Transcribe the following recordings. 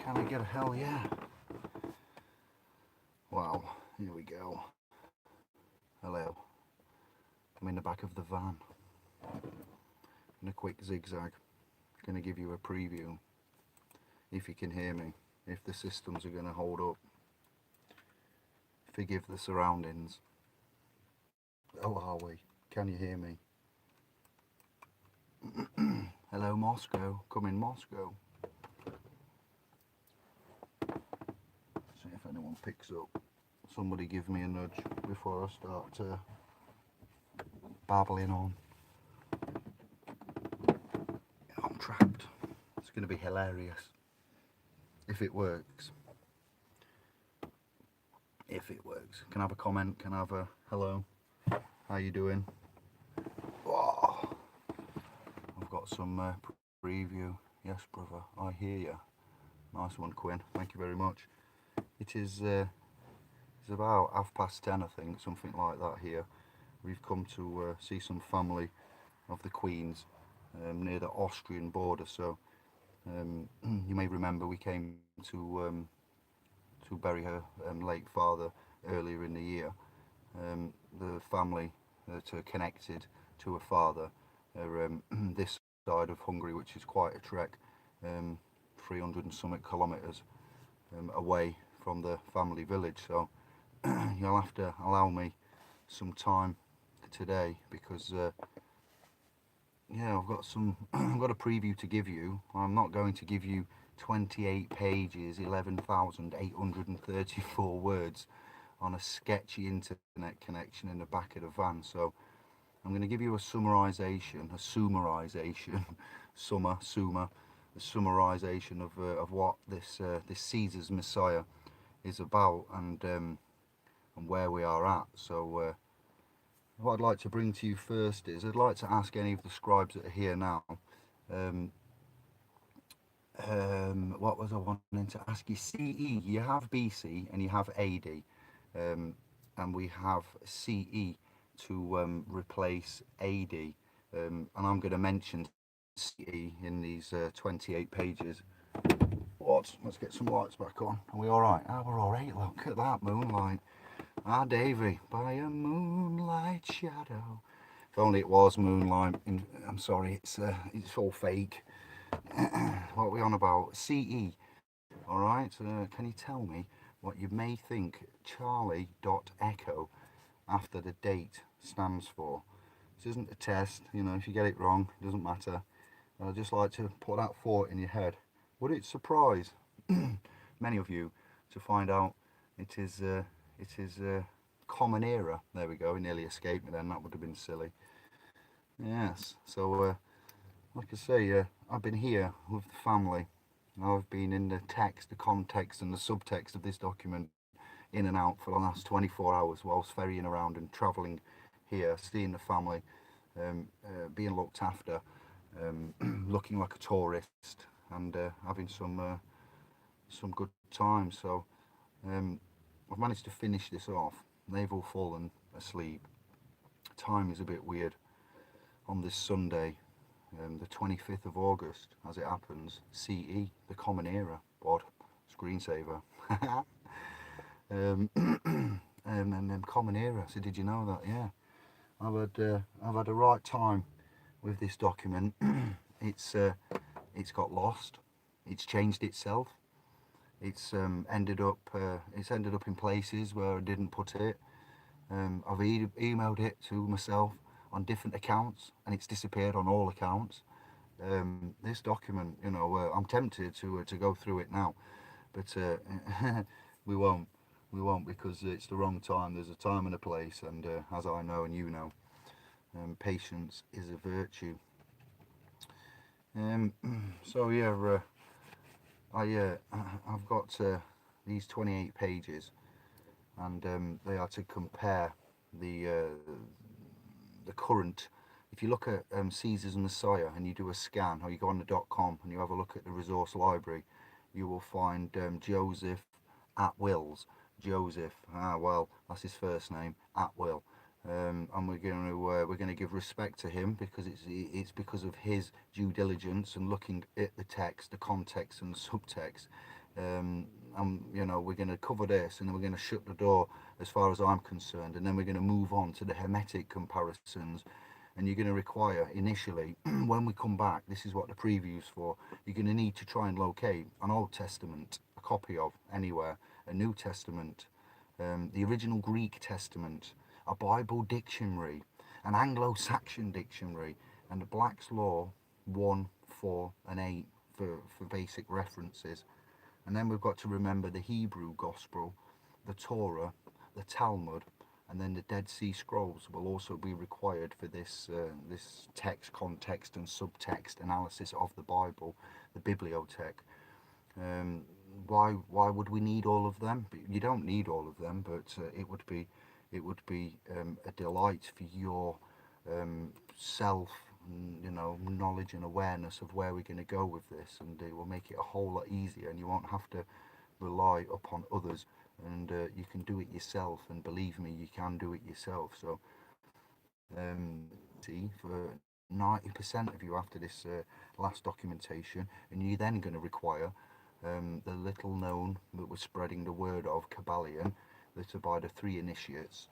Can I get a hell yeah? Wow, here we go. Hello. I'm in the back of the van in a quick zigzag. Gonna give you a preview, if you can hear me, if the systems are gonna hold up. Forgive the surroundings. Oh, are we? Can you hear me? Hello, Moscow. Come in, Moscow. See if anyone picks up. Somebody give me a nudge before I start babbling on. I'm trapped. It's going to be hilarious if it works. If it works. Can I have a comment? Can I have a hello? How you doing? Oh, I've got some preview. Yes, brother. I hear you. Nice one, Quinn. Thank you very much. It is. It's about 10:30, I think, something like that here. We've come to see some family of the Queen's near the Austrian border. So you may remember we came to bury her late father earlier in the year. The family that are connected to her father are this side of Hungary, which is quite a trek, 300 and something kilometres away from the family village. So you'll have to allow me some time today because yeah, I've got some I've got a preview to give you. I'm not going to give you 28 pages, 11,834 words on a sketchy internet connection in the back of the van. So I'm going to give you a summarization, a summarization of what this Caesar's Messiah is about and where we are at. So what I'd like to bring to you first is I'd like to ask any of the scribes that are here now. Um, what was I wanting to ask you? CE, you have BC and you have AD, and we have CE to replace AD, and I'm going to mention CE in these 28 pages. What? Let's get some lights back on. Are we all right? Ah, we're all right. Look at that moonlight. Ah, Davy, by a moonlight shadow. If only it was moonlight. I'm sorry, it's all fake. What are we on about? CE. All right. Can you tell me what you may think Charlie.Echo after the date stands for? This isn't a test. You know, if you get it wrong, it doesn't matter. I'd just like to put that thought in your head. Would it surprise many of you to find out it is common era? There we go. It nearly escaped me then. That would have been silly. Yes. So, like I say, I've been here with the family. I've been in the text, the context, and the subtext of this document in and out for the last 24 hours whilst ferrying around and travelling here, seeing the family, being looked after, looking like a tourist, and having some good time. So I've managed to finish this off. They've all fallen asleep. Time is a bit weird on this Sunday, the 25th of August, as it happens. CE, the Common Era. What? Screensaver. Common Era. So did you know that? Yeah, I've had a right time with this document. it's it's got lost. It's changed itself. It's ended up in places where I didn't put it. I've emailed it to myself on different accounts, and it's disappeared on all accounts. This document, you know, I'm tempted to go through it now, but we won't. We won't because it's the wrong time. There's a time and a place, and as I know and you know, patience is a virtue. Um, so yeah, I've got these 28 pages, and they are to compare the current. If you look at Caesar's Messiah and you do a scan, or you go on the .com and you have a look at the resource library, you will find Joseph Atwill's. Joseph, well, that's his first name, Atwill. And we're going to give respect to him because it's because of his due diligence and looking at the text, the context, and the subtext And you know, we're going to cover this, and then we're going to shut the door as far as I'm concerned, and then we're going to move on to the Hermetic comparisons. And you're going to require initially, when we come back, this is what the preview's for, you're going to need to try and locate an Old Testament, a copy of anywhere, a New Testament, the original Greek Testament, a Bible dictionary, an Anglo-Saxon dictionary, and a Black's Law 1, 4 and 8 for basic references. And then we've got to remember the Hebrew Gospel, the Torah, the Talmud, and then the Dead Sea Scrolls will also be required for this text, context and subtext analysis of the Bible, the bibliothek. Why would we need all of them? You don't need all of them, but it would be a delight for your self, you know, knowledge and awareness of where we're going to go with this, and it will make it a whole lot easier, and you won't have to rely upon others, and you can do it yourself, and believe me, you can do it yourself. So see, for 90% of you after this last documentation, and you're then going to require the little known that we're spreading the word of Kybalion, that are by the 3 initiates.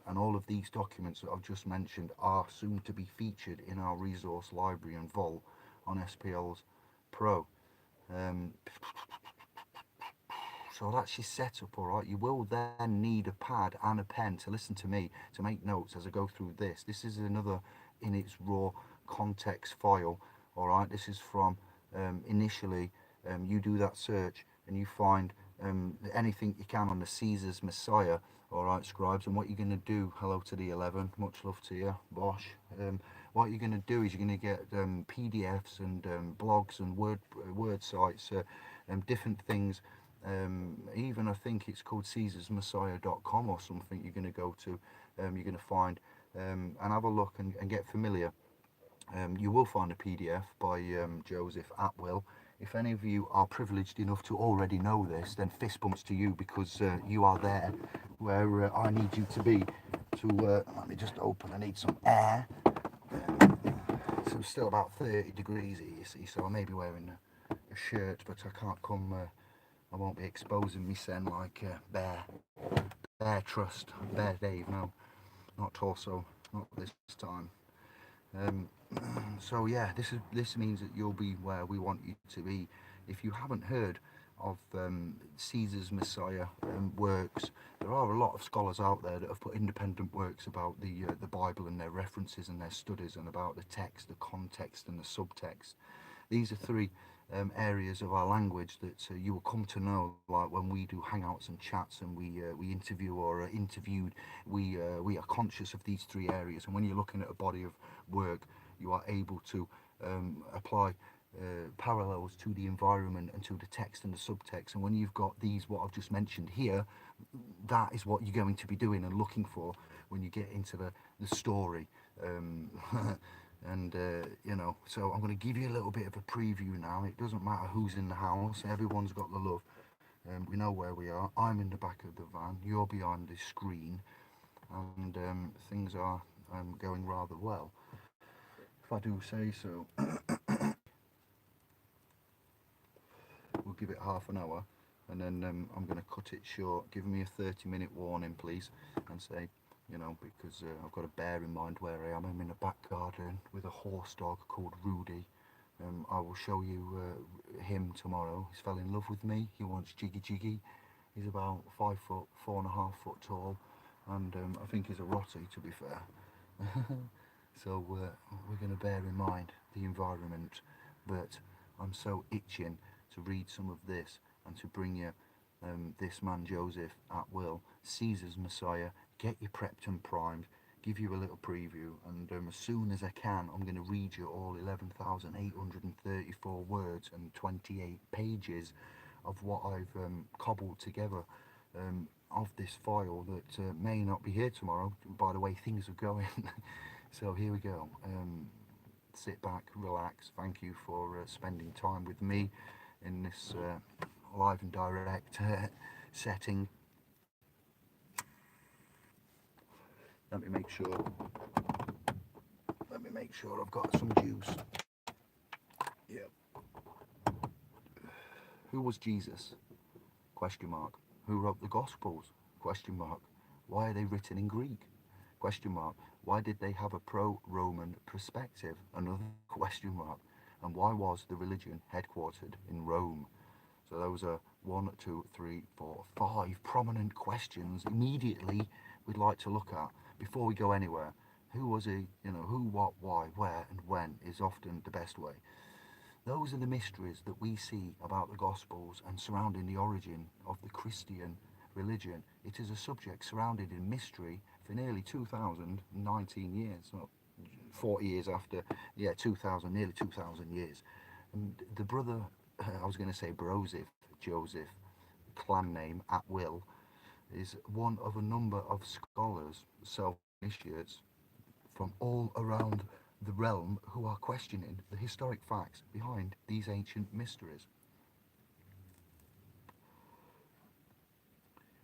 And all of these documents that I've just mentioned are soon to be featured in our resource library and vault on SPL's Pro. So that's your setup, alright? You will then need a pad and a pen to listen to me, to make notes as I go through this. This is another in its raw context file, alright? This is from initially, you do that search and you find anything you can on the Caesar's Messiah, alright, scribes, and what you're going to do, hello to the 11, much love to you, Bosch. What you're going to do is you're going to get PDFs and blogs and word sites, different things. Even I think it's called CaesarsMessiah.com or something. You're going to go to, you're going to find and have a look and get familiar. You will find a PDF by Joseph Atwill. If any of you are privileged enough to already know this, then fist bumps to you, because you are there where I need you to be. To let me just open. I need some air. So it's still about 30 degrees here, you see. So I may be wearing a shirt, but I can't come. I won't be exposing me sen like Bear Trust, Bear Dave. No, not torso, not this time. So yeah, this means that you'll be where we want you to be. If you haven't heard of Caesar's Messiah works, there are a lot of scholars out there that have put independent works about the Bible and their references and their studies, and about the text, the context and the subtext. These are 3 areas of our language that you will come to know, like when we do hangouts and chats and we interview or are interviewed. We are conscious of these 3 areas, and when you're looking at a body of work, you are able to apply parallels to the environment and to the text and the subtext. And when you've got these, what I've just mentioned here, that is what you're going to be doing and looking for when you get into the story. And you know, so I'm going to give you a little bit of a preview now. It doesn't matter who's in the house, everyone's got the love. We know where we are. I'm in the back of the van, you're behind the screen, and things are going rather well, if I do say so. We'll give it half an hour, and then I'm going to cut it short. Give me a 30-minute warning, please, and say, you know, because I've got to bear in mind where I am. I'm in a back garden with a horse dog called Rudy. I will show you him tomorrow. He's fell in love with me. He wants jiggy jiggy. He's about 5 foot, 4.5 foot tall, and I think he's a Rottie, to be fair. So we're going to bear in mind the environment, but I'm so itching to read some of this and to bring you this man Joseph Atwill, Caesar's Messiah. Get you prepped and primed, give you a little preview, and as soon as I can, I'm going to read you all 11,834 words and 28 pages of what I've cobbled together of this file that may not be here tomorrow, by the way things are going. So here we go. Sit back, relax. Thank you for spending time with me in this live and direct setting. Let me make sure I've got some juice. Yep. Who was Jesus? Question mark. Who wrote the Gospels? Question mark. Why are they written in Greek? Question mark. Why did they have a pro-Roman perspective? Another question mark. And why was the religion headquartered in Rome? So those are 1, 2, 3, 4, 5 prominent questions immediately we'd like to look at before we go anywhere. Who was he? Who, what, why, where, and when is often the best way. Those are the mysteries that we see about the Gospels and surrounding the origin of the Christian religion. It is a subject surrounded in mystery for nearly 2019 years, or 40 years after, 2000, nearly 2000 years. And the brother, I was going to say Joseph, clan name at will, is one of a number of scholars, self-initiates, from all around the realm who are questioning the historic facts behind these ancient mysteries.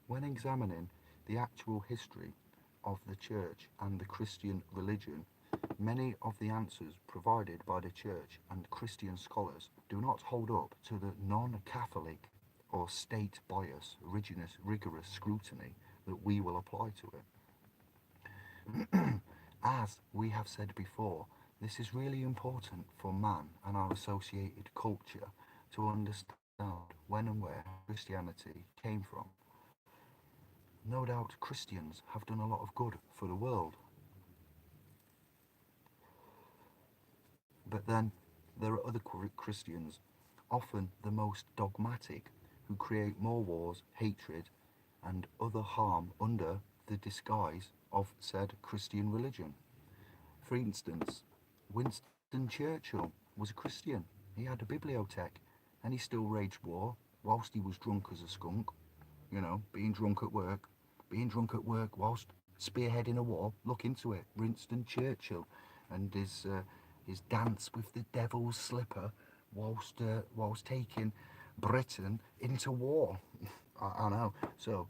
When examining the actual history of the Church and the Christian religion, many of the answers provided by the Church and Christian scholars do not hold up to the non-Catholic or state bias, rigorous scrutiny that we will apply to it. As we have said before, this is really important for man and our associated culture to understand when and where Christianity came from. No doubt Christians have done a lot of good for the world. But then there are other Christians, often the most dogmatic, who create more wars, hatred, and other harm under the disguise of said Christian religion. For instance, Winston Churchill was a Christian. He had a bibliothèque, and he still waged war whilst he was drunk as a skunk. Being drunk at work whilst spearheading a war. Look into it. Winston Churchill and his dance with the devil's slipper whilst taking Britain into war. I know. So,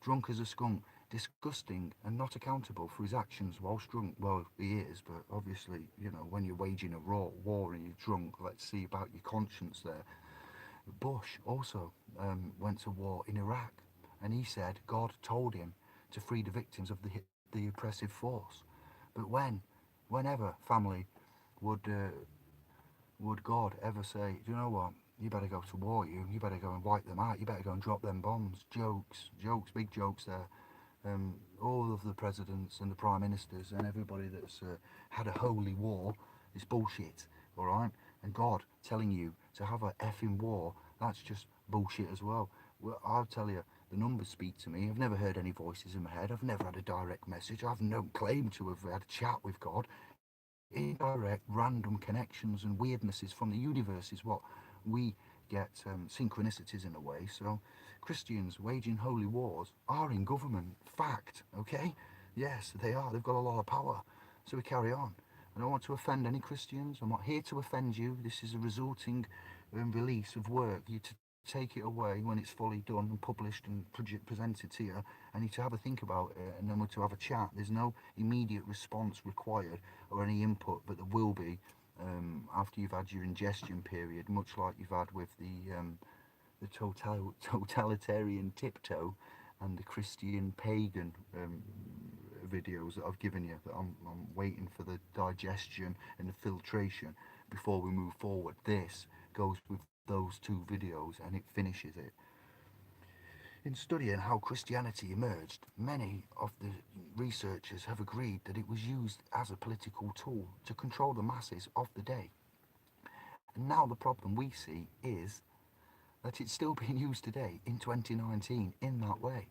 drunk as a skunk, disgusting and not accountable for his actions whilst drunk. Well, he is, but obviously, when you're waging a war and you're drunk, let's see about your conscience there. Bush also went to war in Iraq, and he said God told him to free the victims of the oppressive force. But whenever family would God ever say, do you know what, you better go to war, you better go and wipe them out, you better go and drop them bombs? Jokes, big jokes there. All of the presidents and the prime ministers and everybody that's had a holy war is bullshit, alright? And God telling you to have a effing war, that's just bullshit as well. Well, I'll tell you, the numbers speak to me. I've never heard any voices in my head. I've never had a direct message. I've no claim to have had a chat with God. Indirect, random connections and weirdnesses from the universe is what we get, synchronicities in a way. So Christians waging holy wars are in government. Fact, okay? Yes, they are. They've got a lot of power. So we carry on. I don't want to offend any Christians. I'm not here to offend you. This is a resulting release of work. You to take it away when it's fully done and published and presented to you. I need to have a think about it, and then we're to have a chat. There's no immediate response required or any input, but there will be after you've had your ingestion period, much like you've had with the totalitarian tiptoe and the Christian pagan videos that I've given you. That I'm waiting for the digestion and the filtration before we move forward. This goes with those 2 videos and it finishes it. In studying how Christianity emerged, many of the researchers have agreed that it was used as a political tool to control the masses of the day. And now the problem we see is that it's still being used today in 2019 in that way.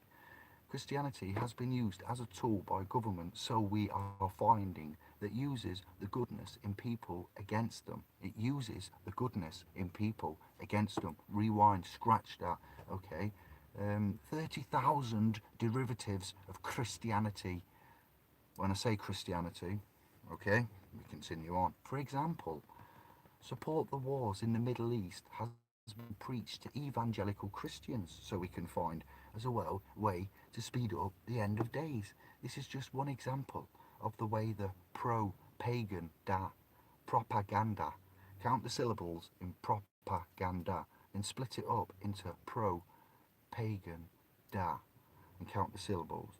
Christianity has been used as a tool by government, so we are finding, that uses the goodness in people against them. It uses the goodness in people against them. Rewind, scratch that, okay? 30,000 derivatives of Christianity. When I say Christianity, okay, we continue on. For example, support the wars in the Middle East has been preached to evangelical Christians, so we can find as a way to speed up the end of days. This is just one example of the way the pro-pagan propaganda, count the syllables in propaganda, and split it up into pro, pagan, da, and count the syllables.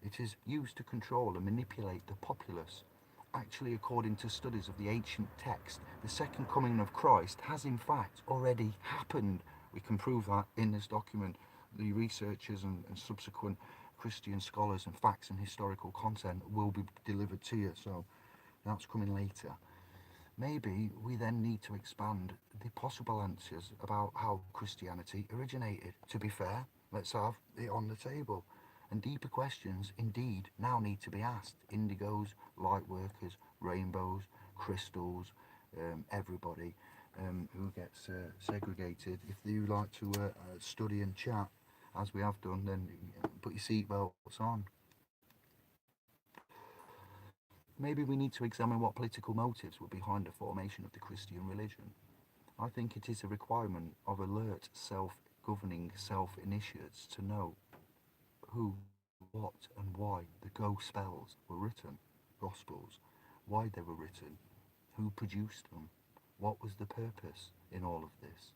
It is used to control and manipulate the populace. Actually, according to studies of the ancient text, the second coming of Christ has in fact already happened. We can prove that in this document. The researchers and subsequent Christian scholars and facts and historical content will be delivered to you, so that's coming later. Maybe we then need to expand the possible answers about how Christianity originated. To be fair, let's have it on the table. And deeper questions indeed now need to be asked. Indigos, light workers, rainbows, crystals, everybody who gets segregated. If you like to study and chat, as we have done, then put your seatbelts on. Maybe we need to examine what political motives were behind the formation of the Christian religion. I think it is a requirement of alert, self-governing self-initiates to know who, what and why the Gospels were written, Gospels, why they were written, who produced them, what was the purpose in all of this.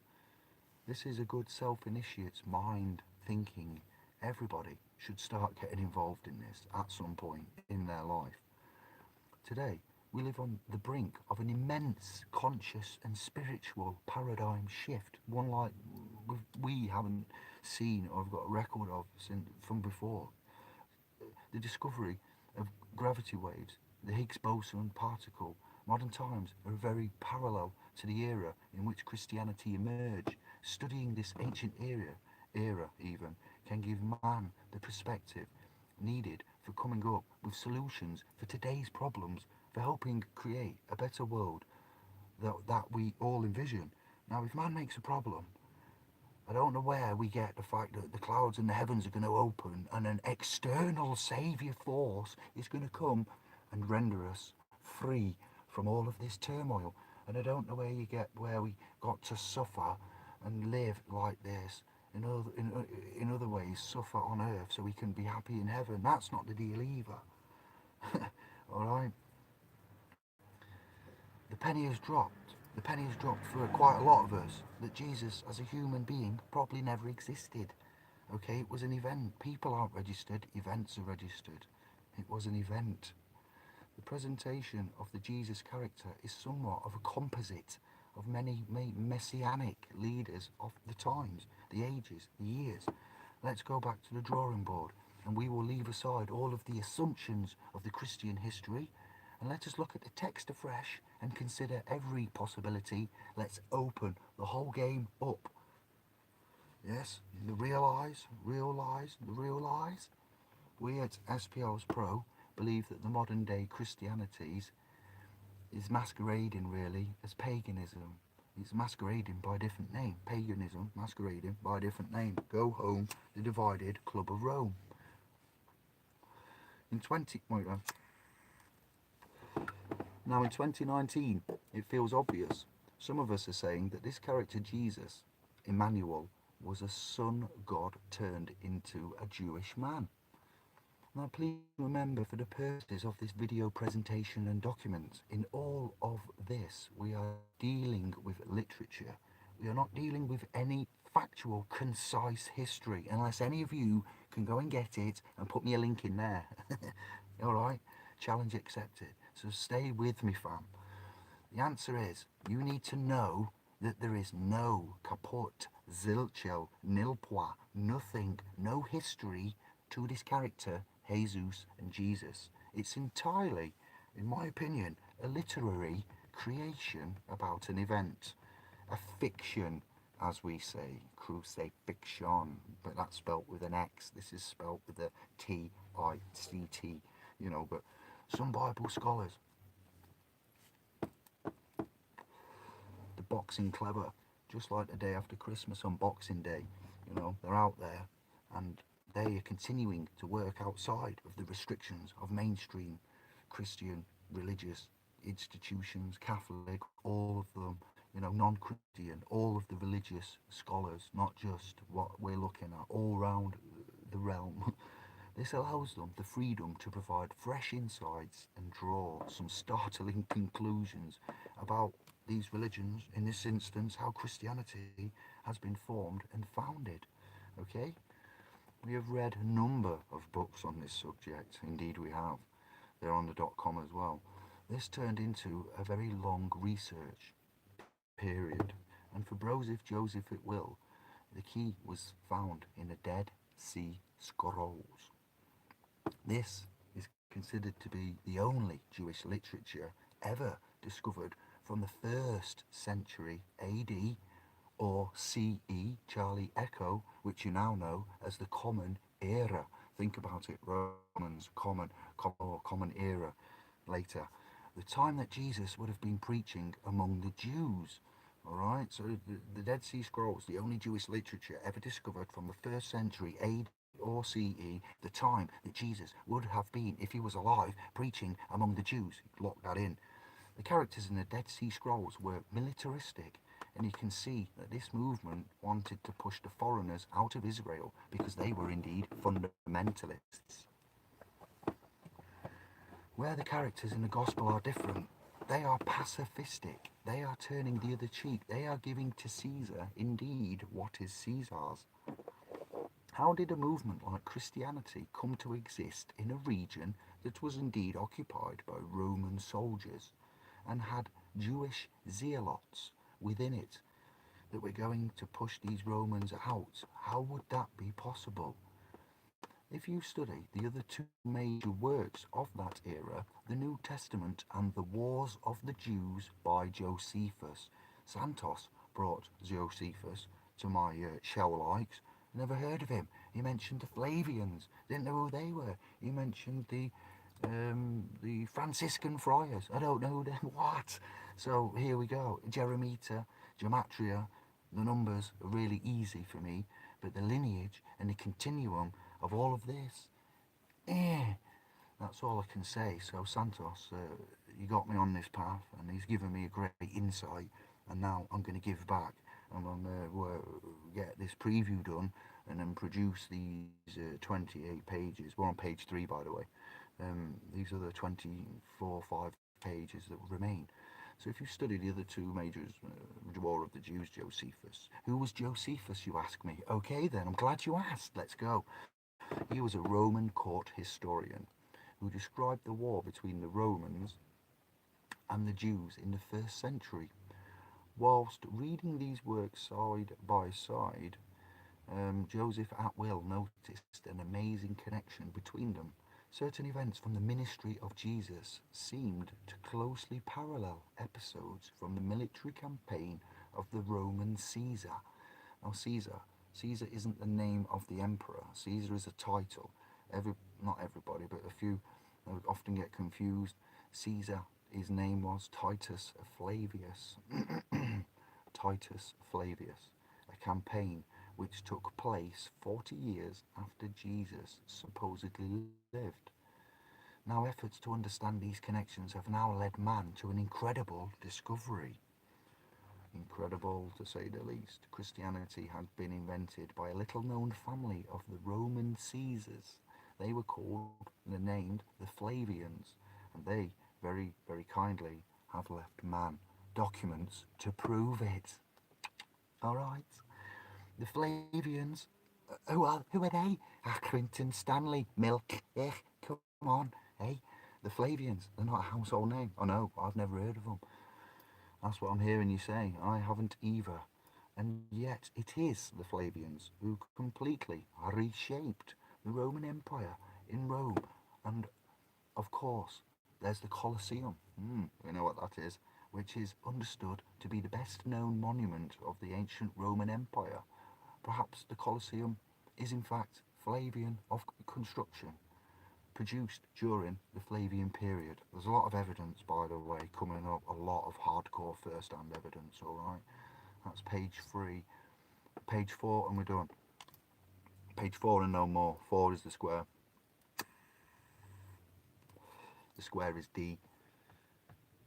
This is a good self-initiate's mind thinking. Everybody should start getting involved in this at some point in their life. Today, we live on the brink of an immense conscious and spiritual paradigm shift, one like we haven't seen or have got a record of since from before. The discovery of gravity waves, the Higgs boson particle, modern times are very parallel to the era in which Christianity emerged. Studying this ancient era even, can give man the perspective needed for coming up with solutions for today's problems, for helping create a better world that we all envision. Now, if man makes a problem, I don't know where we get the fact that the clouds and the heavens are going to open and an external saviour force is going to come and render us free from all of this turmoil. And I don't know where we got to suffer and live like this. In other ways, suffer on earth so we can be happy in heaven. That's not the deal either. Alright? The penny has dropped. The penny has dropped for quite a lot of us that Jesus as a human being probably never existed. Okay, it was an event. People aren't registered, events are registered. It was an event. The presentation of the Jesus character is somewhat of a composite of many messianic leaders of the times, the ages, the years. Let's go back to the drawing board and we will leave aside all of the assumptions of the Christian history and let us look at the text afresh and consider every possibility. Let's open the whole game up. Yes, the real lies. We at SPL's Pro believe that the modern day Christianities is masquerading really as paganism. It's masquerading by a different name. Paganism masquerading by a different name. Go home, the divided Club of Rome. In 2019, it feels obvious. Some of us are saying that this character Jesus, Emmanuel, was a sun god turned into a Jewish man. Now please remember, for the purposes of this video presentation and document, in all of this we are dealing with literature. We are not dealing with any factual, concise history, unless any of you can go and get it and put me a link in there. Alright? Challenge accepted. So stay with me, fam. The answer is, you need to know that there is no caput, zilchel, nilpois, nothing, no history to this character, Jesus and Jesus. It's entirely, in my opinion, a literary creation about an event, a fiction, as we say, crucifixion, but that's spelt with an X. This is spelt with a T-I-C-T, but some Bible scholars, the Boxing Clever, just like the day after Christmas on Boxing Day, they're out there and they are continuing to work outside of the restrictions of mainstream Christian religious institutions, Catholic, all of them, non-Christian, all of the religious scholars, not just what we're looking at, all round the realm. This allows them the freedom to provide fresh insights and draw some startling conclusions about these religions, in this instance, how Christianity has been formed and founded. Okay? We have read a number of books on this subject. Indeed, we have. They're on the .com as well. This turned into a very long research period, and for Broseph Joseph it will, the key was found in the Dead Sea Scrolls. This is considered to be the only Jewish literature ever discovered from the 1st century AD or CE, Charlie Echo, which you now know as the Common Era. Think about it, Romans, common era later. The time that Jesus would have been preaching among the Jews. Alright, so the Dead Sea Scrolls, the only Jewish literature ever discovered from the 1st century AD or CE, the time that Jesus would have been, if he was alive, preaching among the Jews. Lock that in. The characters in the Dead Sea Scrolls were militaristic, and you can see that this movement wanted to push the foreigners out of Israel because they were indeed fundamentalists. Where the characters in the Gospel are different, they are pacifistic, they are turning the other cheek, they are giving to Caesar indeed what is Caesar's. How did a movement like Christianity come to exist in a region that was indeed occupied by Roman soldiers and had Jewish zealots within it that were going to push these Romans out? How would that be possible? If you study the other two major works of that era, the New Testament and the Wars of the Jews by Josephus, Santos brought Josephus to my shell likes. Never heard of him. He mentioned the Flavians, didn't know who they were. He mentioned the Franciscan friars. I don't know them. What? So here we go. Jeremita, Gematria, the numbers are really easy for me, but the lineage and the continuum of all of this, that's all I can say. So Santos, you got me on this path, and he's given me a great insight, and now I'm going to give back. I'm going to get this preview done, and then produce these 28 pages. We're on page 3, by the way. These are the 24, 5 pages that remain. So if you study the other two majors, War of the Jews, Josephus. Who was Josephus, you ask me? Okay then, I'm glad you asked. Let's go. He was a Roman court historian who described the war between the Romans and the Jews in the 1st century. Whilst reading these works side by side, Joseph Atwill noticed an amazing connection between them. Certain events from the ministry of Jesus seemed to closely parallel episodes from the military campaign of the Roman Caesar. Now, Caesar isn't the name of the emperor. Caesar is a title. Not everybody, but a few often get confused. Caesar, his name was Titus Flavius. Titus Flavius, a campaign which took place 40 years after Jesus supposedly lived. Now, efforts to understand these connections have now led man to an incredible discovery. Incredible, to say the least. Christianity had been invented by a little-known family of the Roman Caesars. They were called and named the Flavians, and they very, very kindly have left man documents to prove it. All right. The Flavians, who are they? Quinton Stanley, Milk. Come on, hey. The Flavians, they're not a household name. I know, I've never heard of them. That's what I'm hearing you say. I haven't either. And yet it is the Flavians who completely reshaped the Roman Empire in Rome. And of course, there's the Colosseum. We know what that is, which is understood to be the best known monument of the ancient Roman Empire. Perhaps the Colosseum is in fact Flavian of construction, produced during the Flavian period. There's a lot of evidence, by the way, coming up, a lot of hardcore first-hand evidence, alright? That's page 3. Page 4 and we're done. Page 4 and no more. 4 is the square. The square is D.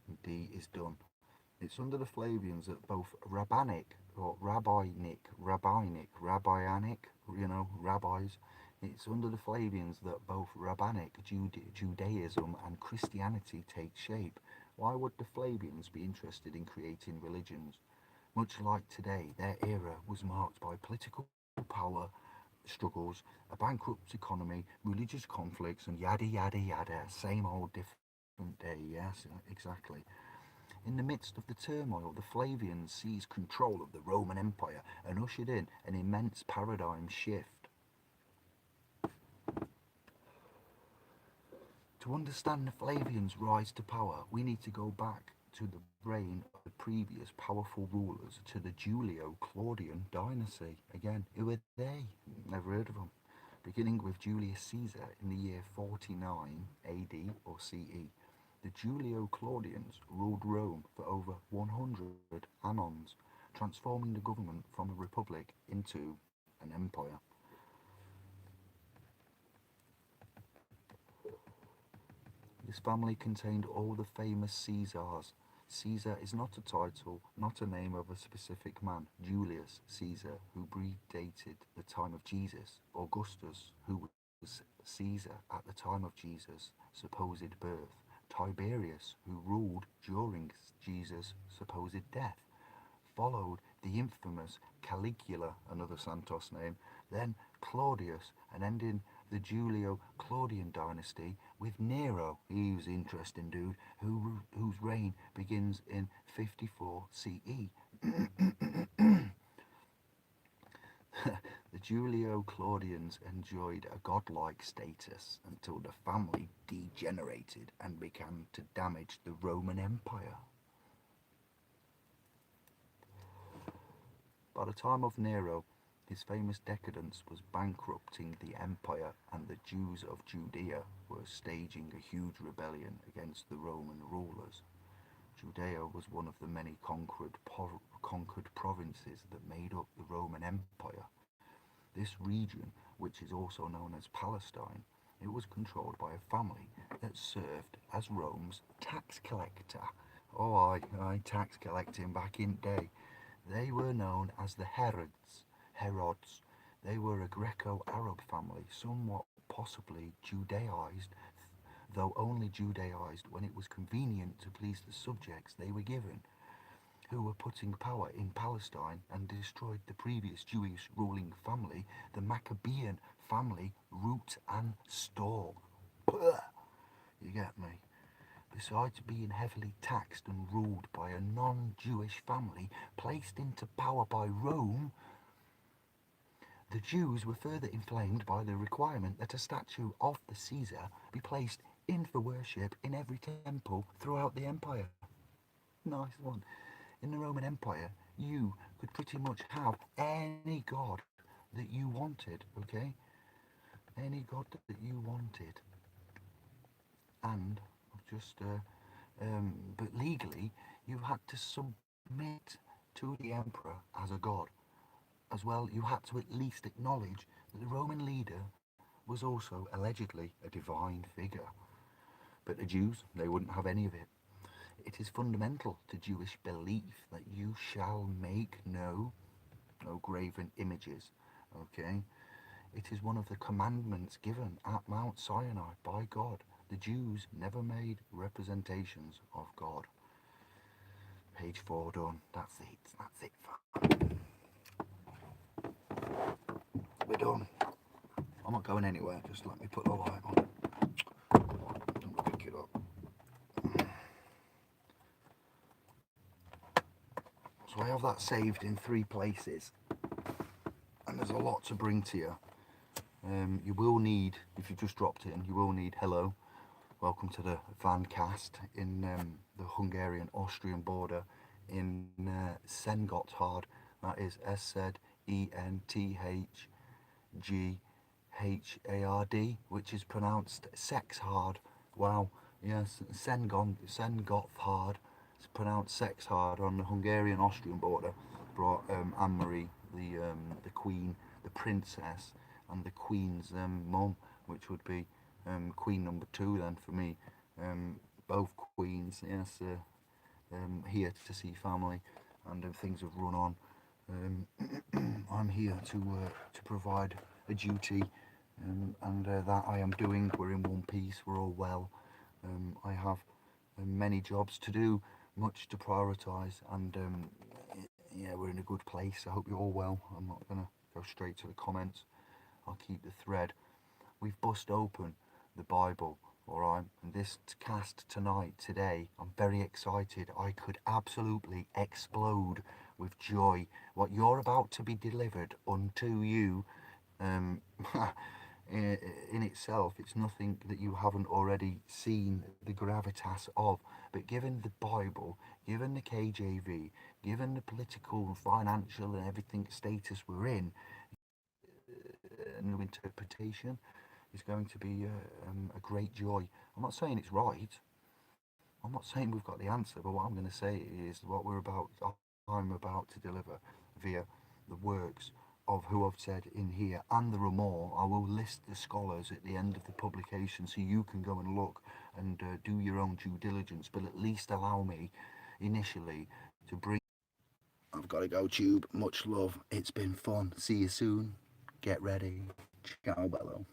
And D is done. It's under the Flavians that both rabbinic, rabbis. It's under the Flavians that both rabbinic Judaism and Christianity take shape. Why would the Flavians be interested in creating religions? Much like today, their era was marked by political power struggles, a bankrupt economy, religious conflicts, and yada yada yada. Same old different day, yes, exactly. In the midst of the turmoil, the Flavians seized control of the Roman Empire and ushered in an immense paradigm shift. To understand the Flavians' rise to power, we need to go back to the reign of the previous powerful rulers, to the Julio-Claudian dynasty. Again, who are they? Never heard of them. Beginning with Julius Caesar in the year 49 AD or CE. The Julio-Claudians ruled Rome for over 100 annons, transforming the government from a republic into an empire. This family contained all the famous Caesars. Caesar is not a title, not a name of a specific man. Julius Caesar, who predated the time of Jesus. Augustus, who was Caesar at the time of Jesus' supposed birth. Tiberius, who ruled during Jesus' supposed death. Followed the infamous Caligula, another Santos name, then Claudius, and ending the Julio-Claudian dynasty with Nero. He was an interesting dude, whose reign begins in 54 CE. The Julio-Claudians enjoyed a godlike status until the family degenerated and began to damage the Roman Empire. By the time of Nero, his famous decadence was bankrupting the empire, and the Jews of Judea were staging a huge rebellion against the Roman rulers. Judea was one of the many conquered provinces that made up the Roman Empire. This region, which is also known as Palestine, it was controlled by a family that served as Rome's tax collector. Oh, I tax collecting back in day. They were known as the Herods. They were a Greco-Arab family, somewhat possibly Judaized, though only Judaized when it was convenient to please the subjects they were given, who were putting power in Palestine and destroyed the previous Jewish ruling family, the Maccabean family, root and store. You get me? Besides being heavily taxed and ruled by a non-Jewish family placed into power by Rome, the Jews were further inflamed by the requirement that a statue of the Caesar be placed in for worship in every temple throughout the empire. Nice one. In the Roman Empire, you could pretty much have any god that you wanted, okay? Any god that you wanted. And but legally, you had to submit to the emperor as a god. As well, you had to at least acknowledge that the Roman leader was also allegedly a divine figure. But the Jews, they wouldn't have any of it. It is fundamental to Jewish belief that you shall make no graven images. Okay? It is one of the commandments given at Mount Sinai by God. The Jews never made representations of God. Page 4 done. That's it. We're done. I'm not going anywhere. Just let me put the light on. Don't pick it up. So I have that saved in 3 places. And there's a lot to bring to you. You will need, if you've just dropped in, you will need hello. Welcome to the Vancast in the Hungarian-Austrian border in Szentgotthard. That is Szenthghard, which is pronounced sex hard. Wow, yes, Szentgotthard. It's pronounced sex hard on the Hungarian-Austrian border. Brought Anne-Marie, the queen, the princess, and the queen's mum, which would be queen number 2 then for me. Both queens, yes, here to see family, and things have run on. I'm here to provide a duty, and that I am doing. We're in one piece. We're all well. I have and many jobs to do, much to prioritise, and yeah, we're in a good place. I hope you're all well. I'm not going to go straight to the comments. I'll keep the thread. We've bust open the Bible, all right? And this cast tonight, today, I'm very excited. I could absolutely explode with joy. What you're about to be delivered unto you, um, in itself, it's nothing that you haven't already seen the gravitas of. But given the Bible, given the KJV, given the political, financial, and everything status we're in, a new interpretation is going to be a great joy. I'm not saying it's right. I'm not saying we've got the answer, but what I'm going to say is what I'm about to deliver via the works of who I've said in here, and there are more. I will list the scholars at the end of the publication so you can go and look and do your own due diligence, but at least allow me initially to bring. I've got to go, Tube. Much love. It's been fun. See you soon. Get ready. Ciao, bello.